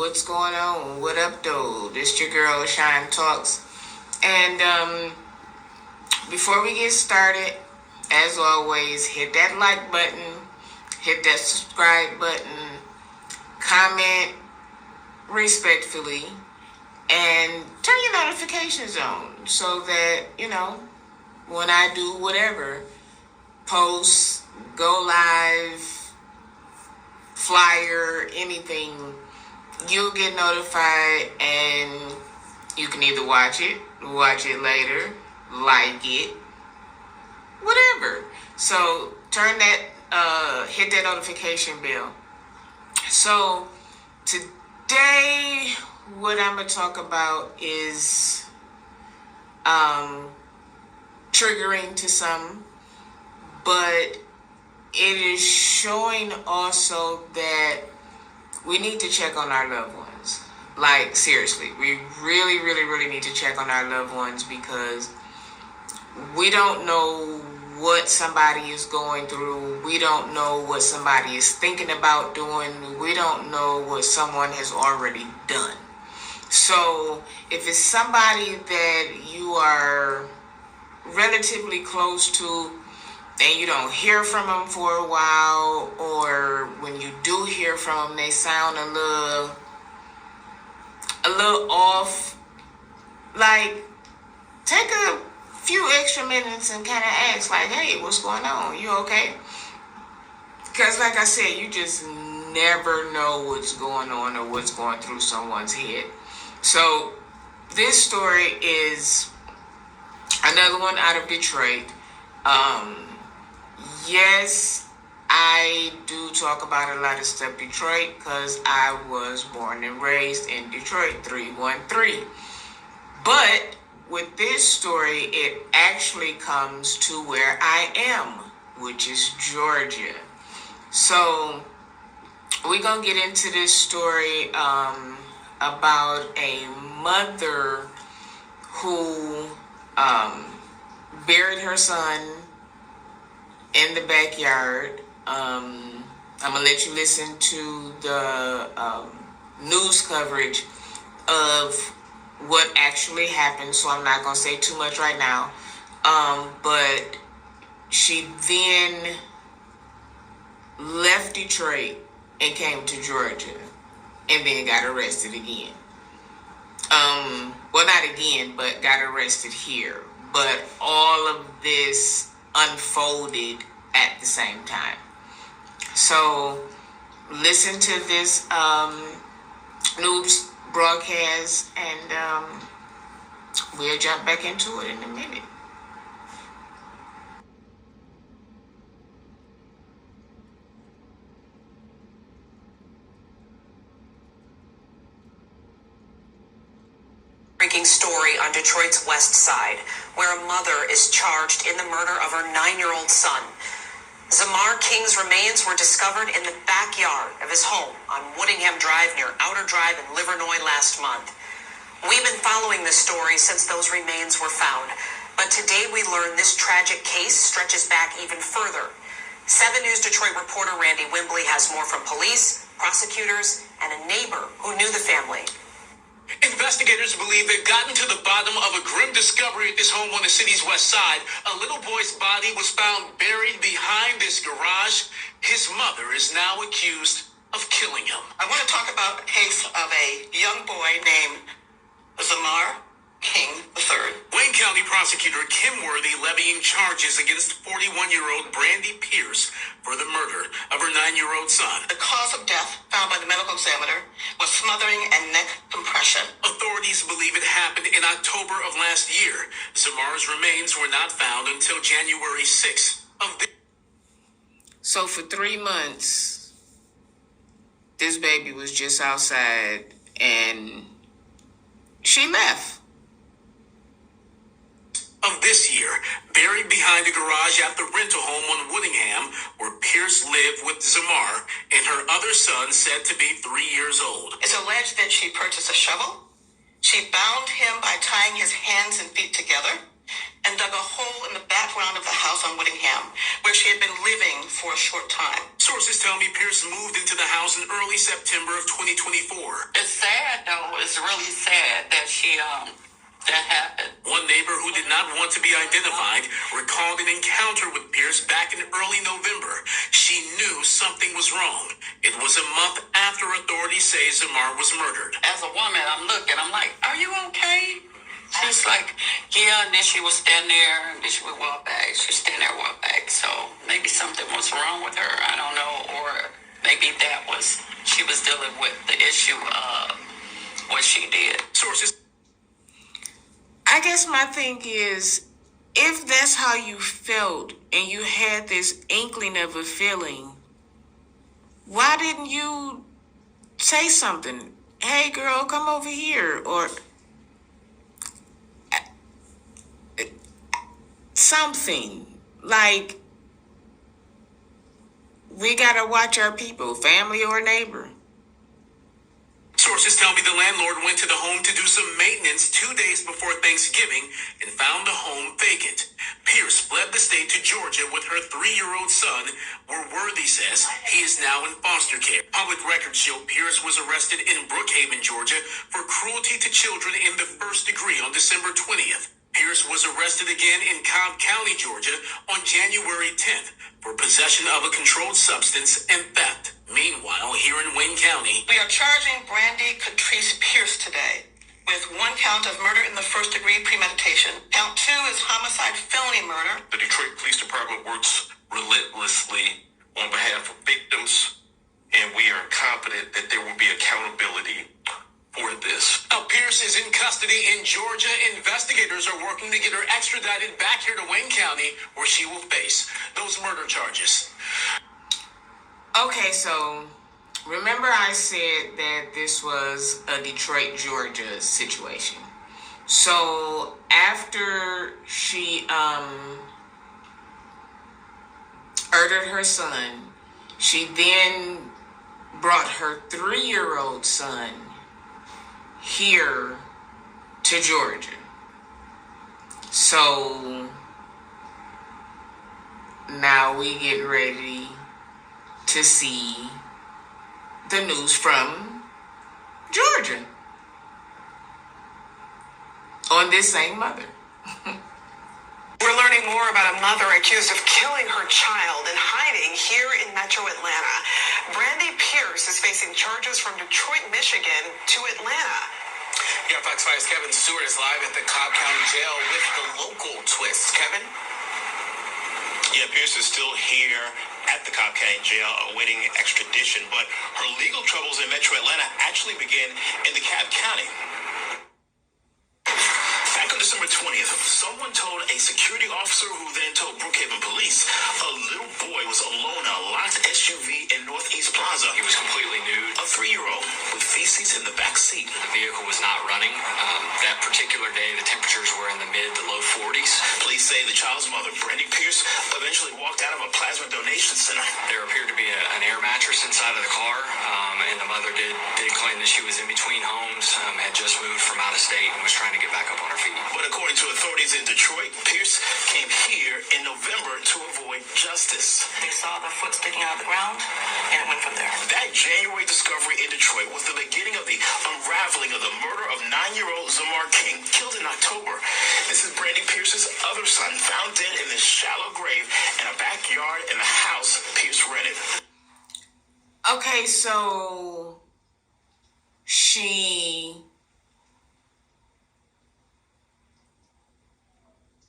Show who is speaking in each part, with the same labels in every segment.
Speaker 1: what's going on? What up, though? This your girl, Shine Talks. And before we get started, as always, hit that like button, hit that subscribe button, comment respectfully, and turn your notifications on so that, when I do whatever, post, go live, flyer, anything, you'll get notified and you can either watch it later, like it, whatever. So hit that notification bell. So today, what I'm going to talk about is triggering to some, but it is showing also that we need to check on our loved ones. Like, seriously, we really, really, really need to check on our loved ones because we don't know what somebody is going through. We don't know what somebody is thinking about doing. We don't know what someone has already done. So if it's somebody that you are relatively close to and you don't hear from them for a while, or when you do hear from them, they sound a little off, like, take a few extra minutes and kind of ask, like, hey, what's going on? You okay? Because like I said, you just never know what's going on or what's going through someone's head. So this story is another one out of Detroit. Yes, I do talk about a lot of stuff Detroit because I was born and raised in Detroit, 313. But with this story, it actually comes to where I am, which is Georgia. So we're going to get into this story about a mother who buried her son in the backyard. I'm going to let you listen to the news coverage of what actually happened, so I'm not going to say too much right now. But she then left Detroit and came to Georgia and then got arrested again. Well, not again, but got arrested here. But all of this unfolded at the same time. So listen to this news broadcast and we'll jump back into it in a minute.
Speaker 2: Breaking story on Detroit's West Side, where a mother is charged in the murder of her 9-year-old son. Zamar King's remains were discovered in the backyard of his home on Woodingham Drive near Outer Drive in Livernois last month. We've been following this story since those remains were found, but today we learn this tragic case stretches back even further. 7 News Detroit reporter Randy Wimbley has more from police, prosecutors, and a neighbor who knew the family.
Speaker 3: Investigators believe they've gotten to the bottom of a grim discovery at this home on the city's west side. A little boy's body was found buried behind this garage. His mother is now accused of killing him.
Speaker 4: I want to talk about a case of a young boy named Zamar King III.
Speaker 3: Wayne County prosecutor Kim Worthy levying charges against 41-year-old Brandy Pierce for the murder of her 9-year-old son.
Speaker 4: The cause of death found by the medical examiner was smothering and neck compression.
Speaker 3: Authorities believe it happened in October of last year. Zamar's remains were not found until January 6th of this.
Speaker 1: So for 3 months, this baby was just outside and she left.
Speaker 3: Of this year, buried behind a garage at the rental home on Woodingham, where Pierce lived with Zamar and her other son, said to be 3 years old.
Speaker 4: It's alleged that she purchased a shovel. She bound him by tying his hands and feet together and dug a hole in the background of the house on Whittingham, where she had been living for a short time.
Speaker 3: Sources tell me Pierce moved into the house in early September of 2024.
Speaker 5: It's sad though. It's really sad that that happened.
Speaker 3: One neighbor who did not want to be identified recalled an encounter with Pierce back in early November. She knew something was wrong. It was a month after authorities say Zamar was murdered.
Speaker 5: As a woman, I'm looking. I'm like, "Are you okay?" She's like, "Yeah." And then she would stand there, and then she would walk back. She'd stand there, walk back. So maybe something was wrong with her. I don't know, or maybe she was dealing with the issue of what she did.
Speaker 3: Sources.
Speaker 1: I guess my thing is, if that's how you felt and you had this inkling of a feeling, why didn't you say something? Hey girl, come over here, or something. Like, we gotta watch our people, family or neighbor.
Speaker 3: Sources tell me the landlord went to the home to do some maintenance 2 days before Thanksgiving and found the home vacant. Pierce fled the state to Georgia with her 3-year-old son, where Worthy says he is now in foster care. Public records show Pierce was arrested in Brookhaven, Georgia, for cruelty to children in the first degree on December 20th. Pierce was arrested again in Cobb County, Georgia, on January 10th for possession of a controlled substance and theft. Meanwhile, here in Wayne County,
Speaker 4: We are charging Brandy Catrice Pierce today with 1 count of murder in the first degree premeditation. Count 2 is homicide felony murder.
Speaker 6: The Detroit Police Department works relentlessly on behalf of victims, and we are confident that there will be accountability for this.
Speaker 3: now Pierce is in custody in Georgia. Investigators are working to get her extradited back here to Wayne County, where she will face those murder charges.
Speaker 1: Okay, so remember I said that this was a Detroit, Georgia situation. So after she murdered her son, she then brought her 3-year-old son here to Georgia. So now we get ready to see the news from Georgia on this same mother.
Speaker 2: We're learning more about a mother accused of killing her child and hiding here in Metro Atlanta. Brandy Pierce is facing charges from Detroit, Michigan to Atlanta.
Speaker 3: Yeah, Fox 5's Kevin Stewart is live at the Cobb County Jail with the local twist. Kevin?
Speaker 6: Yeah, Pierce is still here at the Cobb County Jail awaiting extradition, but her legal troubles in Metro Atlanta actually began in DeKalb County. Back on December 20th, someone told a security officer who then told Brookhaven police a little boy was alone in a locked SUV in Northeast Plaza.
Speaker 3: He was completely nude.
Speaker 6: A 3-year-old with feces in the back seat.
Speaker 3: The vehicle was not running. That particular day, the temperatures were in the mid to low 40s.
Speaker 6: Police say the child's mother, Brandy Pierce, eventually walked out of a plasma donation center.
Speaker 3: There appeared to be an air mattress inside of the car, and the mother did claim that she was in between homes, had just moved from out of state and was trying to get back up on her feet.
Speaker 6: But according to authorities in Detroit, Pierce came here in November to avoid justice.
Speaker 4: They saw the foot sticking out of the ground, and it went from there.
Speaker 6: That January discovery in Detroit was the beginning of the unraveling of the murder of 9-year-old Zamar King, killed in October. This is Brandy Pierce's other son, found dead in this shallow grave in a backyard in the house Pierce rented.
Speaker 1: Okay, so she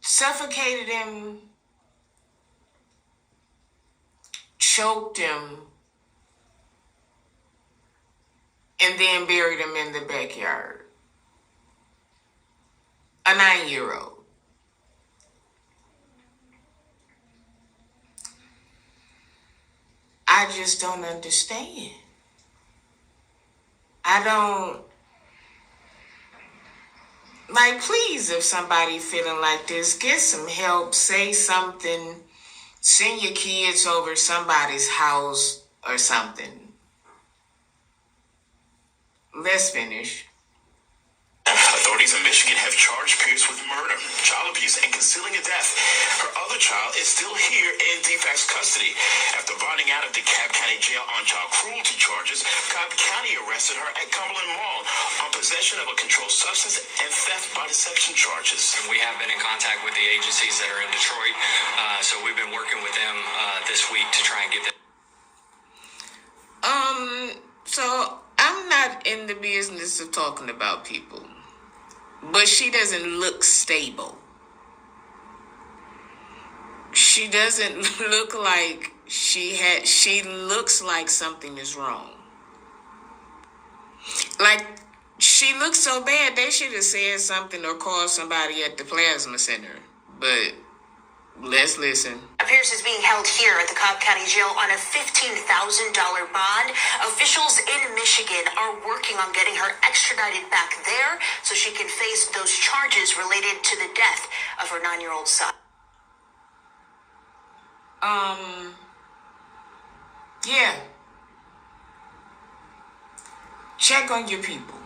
Speaker 1: suffocated him, choked him, and then buried him in the backyard. A 9-year-old. I just don't understand. I don't. Like, please, if somebody feeling like this, get some help, say something, send your kids over somebody's house or something. Let's finish.
Speaker 6: Authorities Authorities in Michigan have charged Pierce with murder, child abuse, and concealing a death. Her other child is still here in de facto custody. After bonding out of DeKalb County Jail on child cruelty charges, Cobb County arrested her at Cumberland Mall on possession of a controlled substance and theft by deception charges.
Speaker 7: We have been in contact with the agencies that are in Detroit, so we've been working with them this week to try and get them.
Speaker 1: So I'm not in the business of talking about people, but she doesn't look stable. She doesn't look like she looks like something is wrong. Like, she looks so bad, they should have said something or called somebody at the plasma center. But let's listen.
Speaker 2: Pierce is being held here at the Cobb County Jail on a $15,000 bond. Officials in Michigan are working on getting her extradited back there so she can face those charges related to the death of her 9-year-old son.
Speaker 1: Yeah. Check on your people.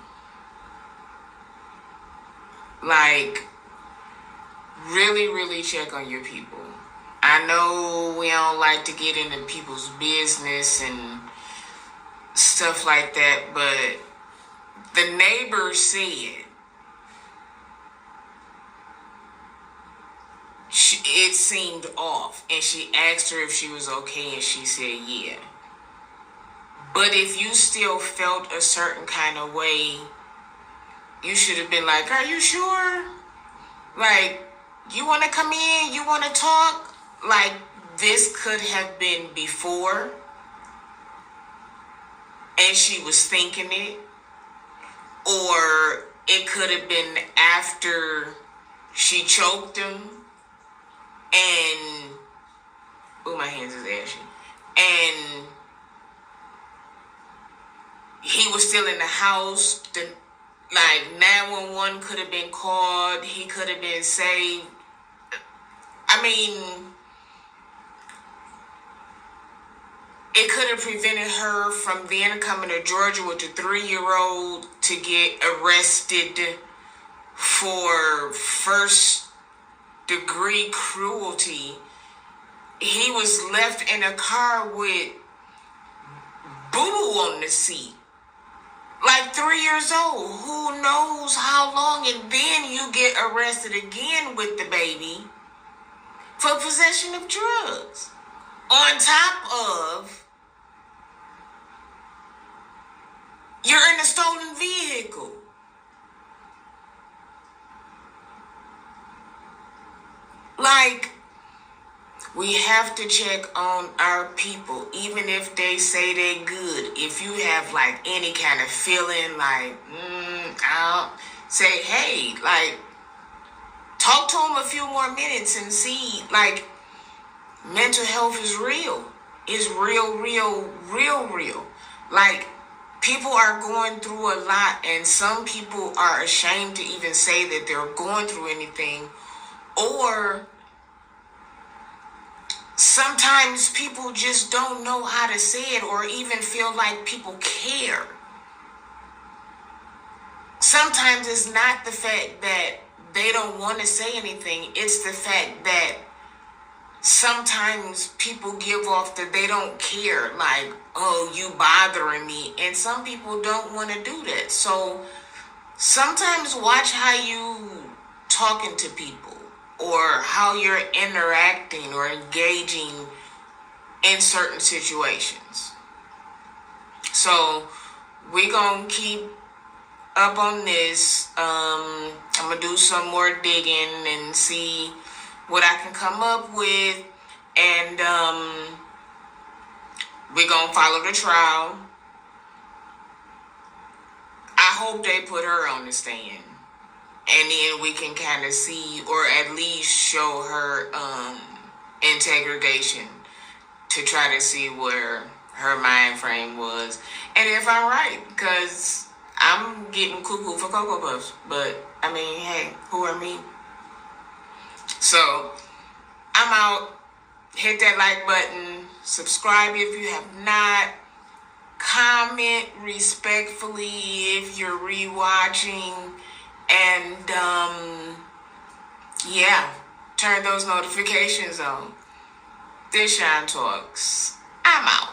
Speaker 1: Like, really, really check on your people. I know we don't like to get into people's business and stuff like that, but the neighbor said it seemed off, and she asked her if she was okay, and she said yeah. But if you still felt a certain kind of way, you should have been like, are you sure? Like, you want to come in? You want to talk? Like, this could have been before, and she was thinking it. Or it could have been after she choked him, and, oh, my hands is ashy. And he was still in the house. Like, 911 could have been called. He could have been saved. I mean, it could have prevented her from then coming to Georgia with a 3-year-old to get arrested for first-degree cruelty. He was left in a car with boo-boo on the seat. Like 3 years old. Who knows how long? And then you get arrested again with the baby for possession of drugs. On top of, you're in a stolen vehicle. Like, we have to check on our people, even if they say they good. If you have like any kind of feeling like, I'll say, hey, like, talk to them a few more minutes and see, like, mental health is real. It's real. Like, people are going through a lot, and some people are ashamed to even say that they're going through anything. Or sometimes people just don't know how to say it or even feel like people care. Sometimes it's not the fact that they don't want to say anything. It's the fact that sometimes people give off that they don't care. Like, oh, you bothering me. And some people don't want to do that. So sometimes watch how you talking to people, or how you're interacting or engaging in certain situations. So we gonna keep up on this. I'm gonna do some more digging and see what I can come up with, and we're gonna follow the trial. I hope they put her on the stand, and then we can kind of see, or at least show her integration to try to see where her mind frame was. And if I'm right, because I'm getting cuckoo for Cocoa Puffs. But, I mean, hey, who are me? So, I'm out. Hit that like button. Subscribe if you have not. Comment respectfully if you're rewatching. And yeah, turn those notifications on. This Shine Talks. I'm out.